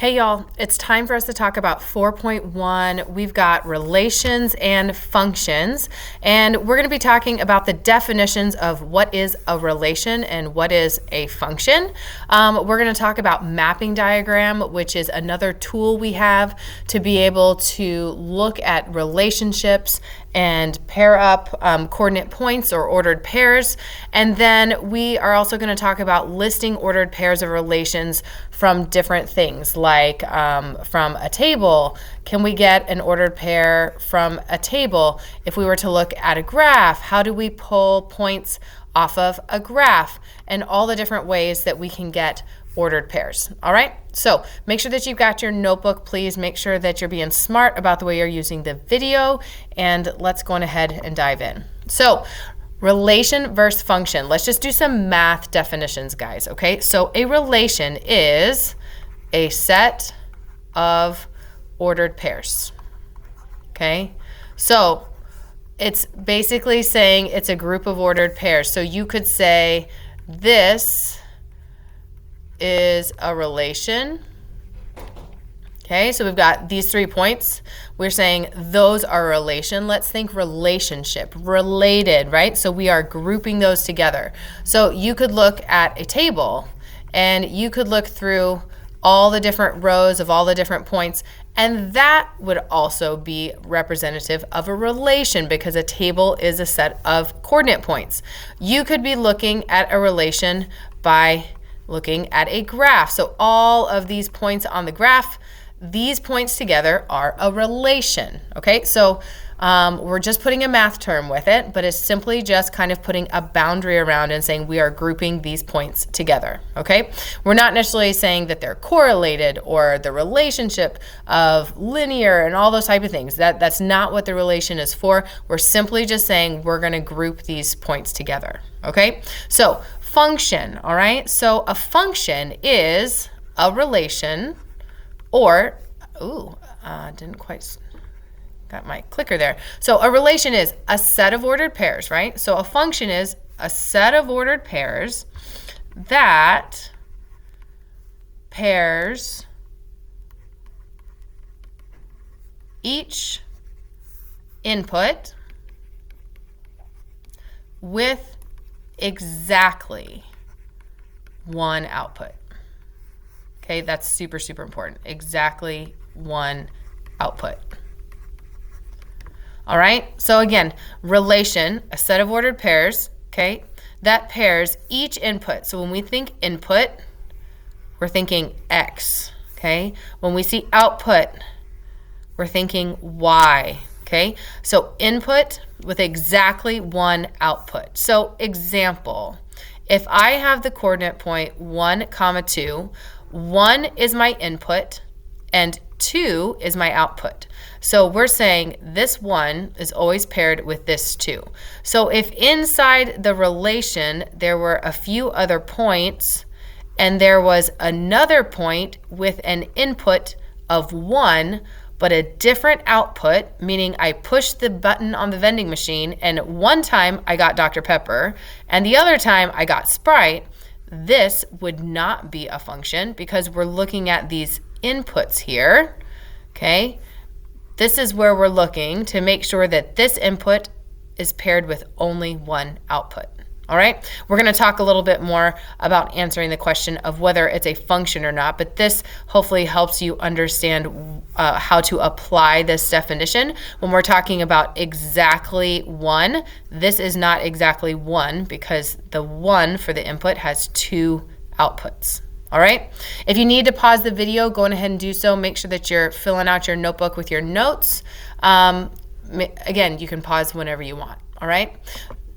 Hey y'all, it's time for us to talk about 4.1. We've got relations and functions, and we're going to be talking about the definitions of what is a relation and what is a function. We're going to talk about mapping diagram, which is another tool we have to be able to look at relationships and pair up coordinate points or ordered pairs. And then we are also going to talk about listing ordered pairs of relations from different things, like from a table. Can we get an ordered pair from a table? If we were to look at a graph, how do we pull points off of a graph? And all the different ways that we can get ordered pairs. All right, so make sure that you've got your notebook. Please make sure that you're being smart about the way you're using the video, and let's go on ahead and dive in. So relation versus function. Let's just do some math definitions, guys, okay? So a relation is a set of ordered pairs, okay? So it's basically saying it's a group of ordered pairs. So you could say this is a relation. Okay, so we've got these 3 points. We're saying those are a relation. Let's think relationship, related, right? So we are grouping those together. So you could look at a table and you could look through all the different rows of all the different points, and that would also be representative of a relation because a table is a set of coordinate points. You could be looking at a relation by looking at a graph. So all of these points on the graph, these points together are a relation, okay? So we're just putting a math term with it, but it's simply just kind of putting a boundary around and saying we are grouping these points together, okay? We're not necessarily saying that they're correlated or the relationship of linear and all those type of things. That's not what the relation is for. We're simply just saying we're going to group these points together, okay? So function, all right? So a function is a relation, or, didn't quite, got my clicker there. So a relation is a set of ordered pairs, right? So a function is a set of ordered pairs that pairs each input with exactly one output. Okay, that's super, super important. Exactly one output. All right, so again, relation, a set of ordered pairs, okay, that pairs each input. So when we think input, we're thinking X, okay? When we see output, we're thinking Y, okay? So input with exactly one output. So example, if I have the coordinate point 1, 2, 1 is my input and 2 is my output. So we're saying this 1 is always paired with this 2. So if inside the relation there were a few other points and there was another point with an input of 1 but a different output, meaning I pushed the button on the vending machine and one time I got Dr. Pepper and the other time I got Sprite, this would not be a function because we're looking at these inputs here, okay? This is where we're looking to make sure that this input is paired with only one output. All right, we're going to talk a little bit more about answering the question of whether it's a function or not, but this hopefully helps you understand how to apply this definition. When we're talking about exactly one, this is not exactly one because the 1 for the input has 2 outputs. All right, if you need to pause the video, go ahead and do so. Make sure that you're filling out your notebook with your notes. Again, you can pause whenever you want. All right.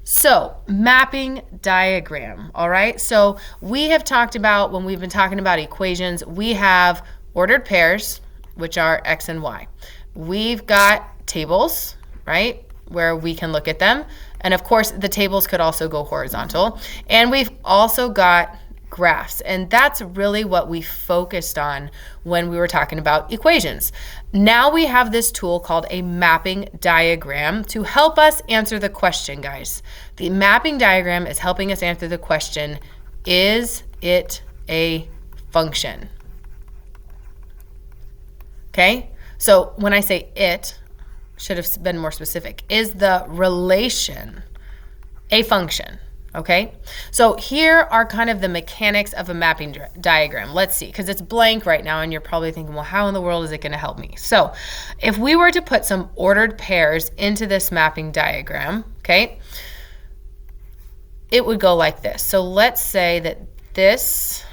So mapping diagram, all right? So we have talked about, when we've been talking about equations, we have ordered pairs, which are X and Y. We've got tables, right, where we can look at them. And of course, the tables could also go horizontal. And we've also got graphs, and that's really what we focused on when we were talking about equations. Now we have this tool called a mapping diagram to help us answer the question, guys. The mapping diagram is helping us answer the question, is it a function? okay? So when I say it, should have been more specific, is the relation a function? Okay, so here are kind of the mechanics of a mapping diagram. Let's see, because it's blank right now and you're probably thinking, well, how in the world is it going to help me? So if we were to put some ordered pairs into this mapping diagram, okay, it would go like this. So let's say that this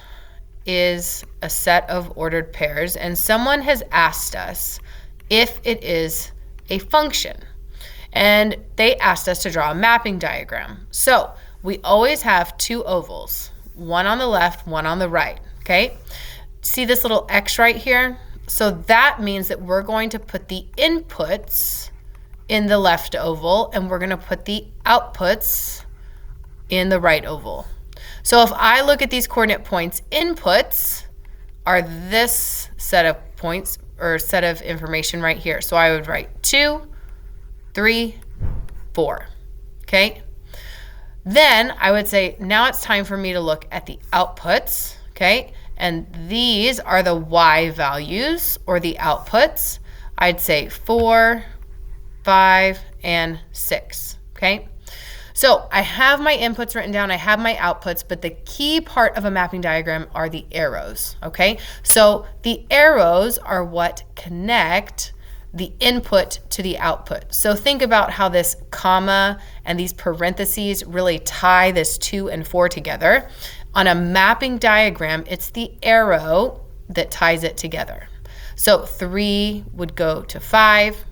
is a set of ordered pairs and someone has asked us if it is a function. And they asked us to draw a mapping diagram. So we always have two ovals, one on the left, one on the right, okay? See this little X right here? So that means that we're going to put the inputs in the left oval and we're gonna put the outputs in the right oval. So if I look at these coordinate points, inputs are this set of points or set of information right here. So I would write 2, 3, 4, okay? Then I would say, now it's time for me to look at the outputs, okay? And these are the Y values or the outputs. I'd say 4, 5, and 6, okay? So I have my inputs written down, I have my outputs, but the key part of a mapping diagram are the arrows, okay? So the arrows are what connect the input to the output. So think about how this comma and these parentheses really tie this 2 and 4 together. On a mapping diagram, it's the arrow that ties it together. So 3 would go to 5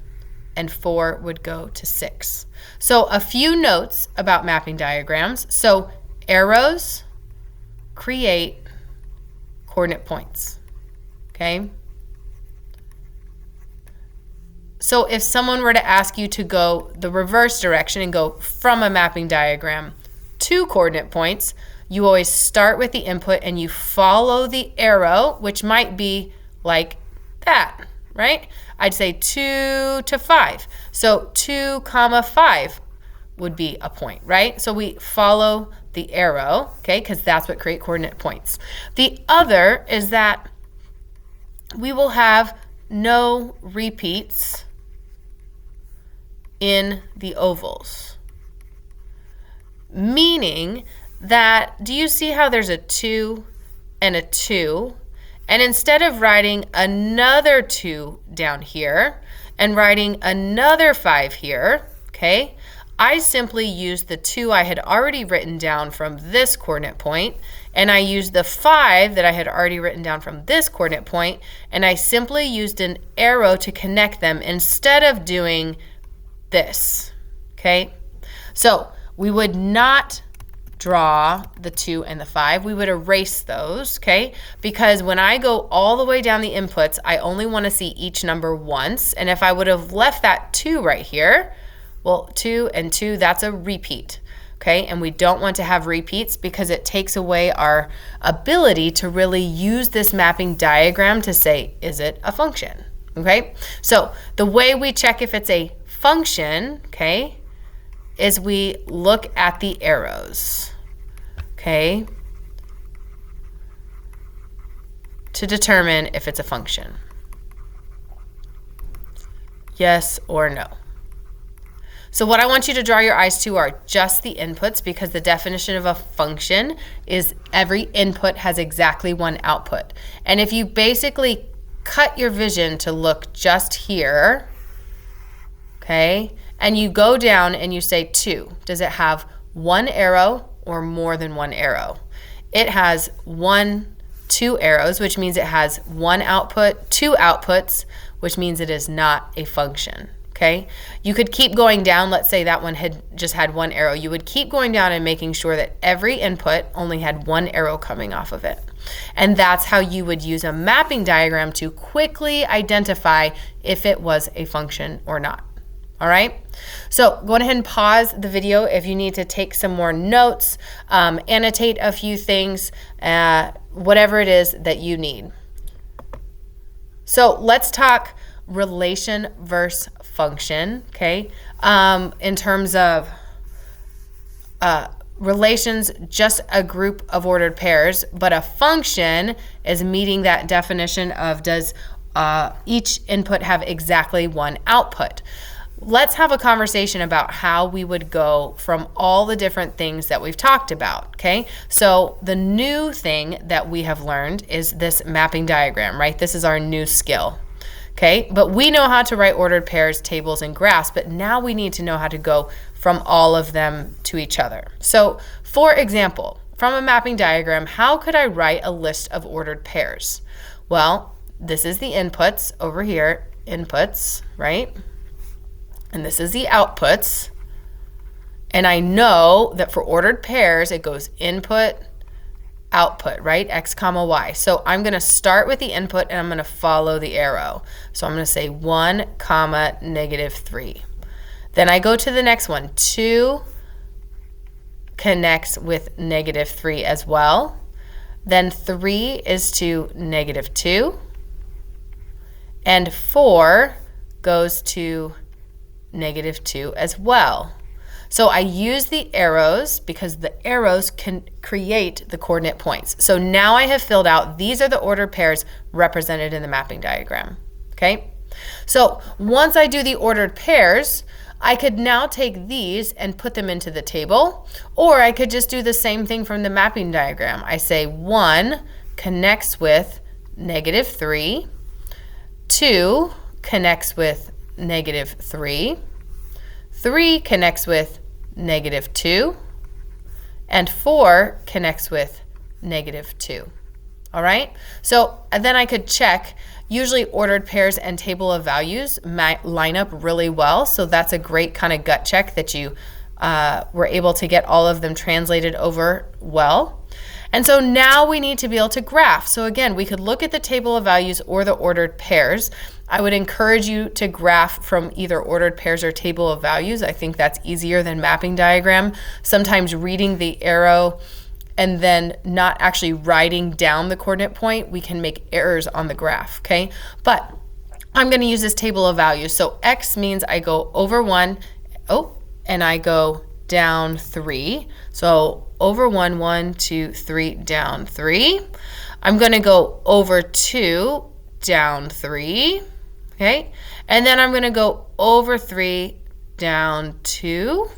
and 4 would go to 6. So a few notes about mapping diagrams. So arrows create coordinate points, okay? So if someone were to ask you to go the reverse direction and go from a mapping diagram to coordinate points, you always start with the input and you follow the arrow, which might be like that, right? I'd say 2 to 5. So 2, 5 would be a point, right? So we follow the arrow, okay, because that's what create coordinate points. The other is that we will have no repeats in the ovals, meaning that, do you see how there's a 2 and a 2? And instead of writing another 2 down here and writing another 5 here, okay, I simply used the 2 I had already written down from this coordinate point, and I used the 5 that I had already written down from this coordinate point, and I simply used an arrow to connect them instead of doing this, okay? So we would not draw the 2 and the 5. We would erase those, okay? Because when I go all the way down the inputs, I only want to see each number once. And if I would have left that 2 right here, well, 2 and 2, that's a repeat, okay? And we don't want to have repeats because it takes away our ability to really use this mapping diagram to say, is it a function, okay? So the way we check if it's a function, okay, is we look at the arrows, okay, to determine if it's a function. Yes or no. So what I want you to draw your eyes to are just the inputs, because the definition of a function is every input has exactly one output. And if you basically cut your vision to look just here, okay, and you go down and you say 2, does it have one arrow or more than one arrow? It has 2 arrows, which means it has one output, 2 outputs, which means it is not a function, okay? You could keep going down. Let's say that one had just had 1 arrow. You would keep going down and making sure that every input only had 1 arrow coming off of it. And that's how you would use a mapping diagram to quickly identify if it was a function or not. All right, so go ahead and pause the video if you need to take some more notes, annotate a few things, whatever it is that you need. So let's talk relation versus function, okay? In terms of relations, just a group of ordered pairs, but a function is meeting that definition of, does each input have exactly one output. Let's have a conversation about how we would go from all the different things that we've talked about, okay? So the new thing that we have learned is this mapping diagram, right? This is our new skill, okay? But we know how to write ordered pairs, tables, and graphs, but now we need to know how to go from all of them to each other. So for example, from a mapping diagram, how could I write a list of ordered pairs? Well, this is the inputs over here, inputs, right? And this is the outputs. And I know that for ordered pairs, it goes input, output, right? X comma Y. So I'm going to start with the input and I'm going to follow the arrow. So I'm going to say 1 comma -3. Then I go to the next one. 2 connects with -3 as well. Then 3 is to -2. And 4 goes to -2 as well. So I use the arrows because the arrows can create the coordinate points. So now I have filled out, these are the ordered pairs represented in the mapping diagram, okay? So once I do the ordered pairs, I could now take these and put them into the table, or I could just do the same thing from the mapping diagram. I say 1 connects with -3, 2 connects with -3, 3 connects with -2, and 4 connects with -2. All right? So then I could check. Usually ordered pairs and table of values might line up really well, so that's a great kind of gut check that you were able to get all of them translated over well. And so now we need to be able to graph. So again, we could look at the table of values or the ordered pairs. I would encourage you to graph from either ordered pairs or table of values. I think that's easier than mapping diagram. Sometimes reading the arrow and then not actually writing down the coordinate point, we can make errors on the graph, okay? But I'm gonna use this table of values. So X means I go over 1, and I go down 3. So over 1, 1, 2, 3, down 3. I'm gonna go over 2, down 3, okay? And then I'm gonna go over 3, down 2.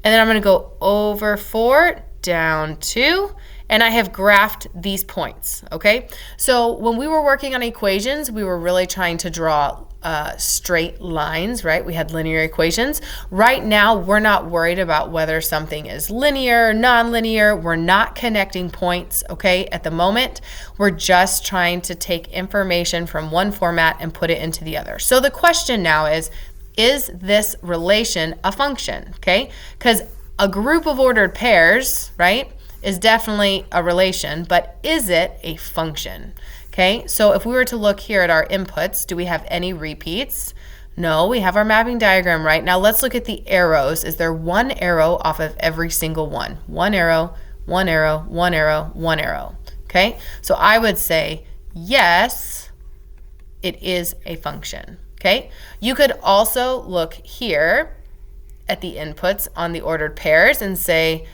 And then I'm gonna go over 4, down 2, and I have graphed these points, okay? So when we were working on equations, we were really trying to draw straight lines, right? We had linear equations. Right now, we're not worried about whether something is linear, non-linear. We're not connecting points, okay, at the moment. We're just trying to take information from one format and put it into the other. So the question now is this relation a function, okay? Because a group of ordered pairs, right, is definitely a relation, but is it a function? Okay, so if we were to look here at our inputs, do we have any repeats? No, we have our mapping diagram, right? Now let's look at the arrows. Is there one arrow off of every single one? One arrow, one arrow, one arrow, one arrow. Okay, so I would say yes, it is a function. Okay, you could also look here at the inputs on the ordered pairs and say,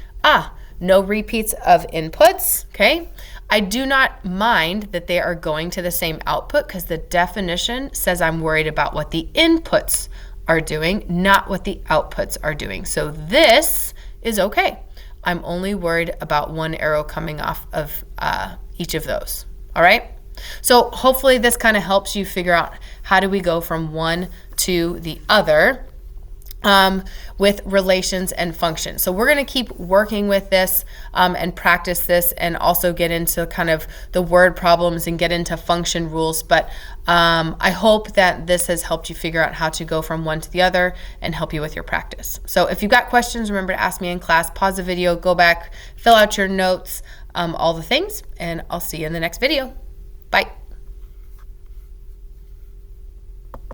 no repeats of inputs, okay? I do not mind that they are going to the same output because the definition says I'm worried about what the inputs are doing, not what the outputs are doing. So this is okay. I'm only worried about one arrow coming off of each of those, all right? So hopefully this kind of helps you figure out how do we go from one to the other with relations and functions. So we're going to keep working with this and practice this and also get into kind of the word problems and get into function rules. But I hope that this has helped you figure out how to go from one to the other and help you with your practice. So if you've got questions, remember to ask me in class, pause the video, go back, fill out your notes, all the things, and I'll see you in the next video. Bye.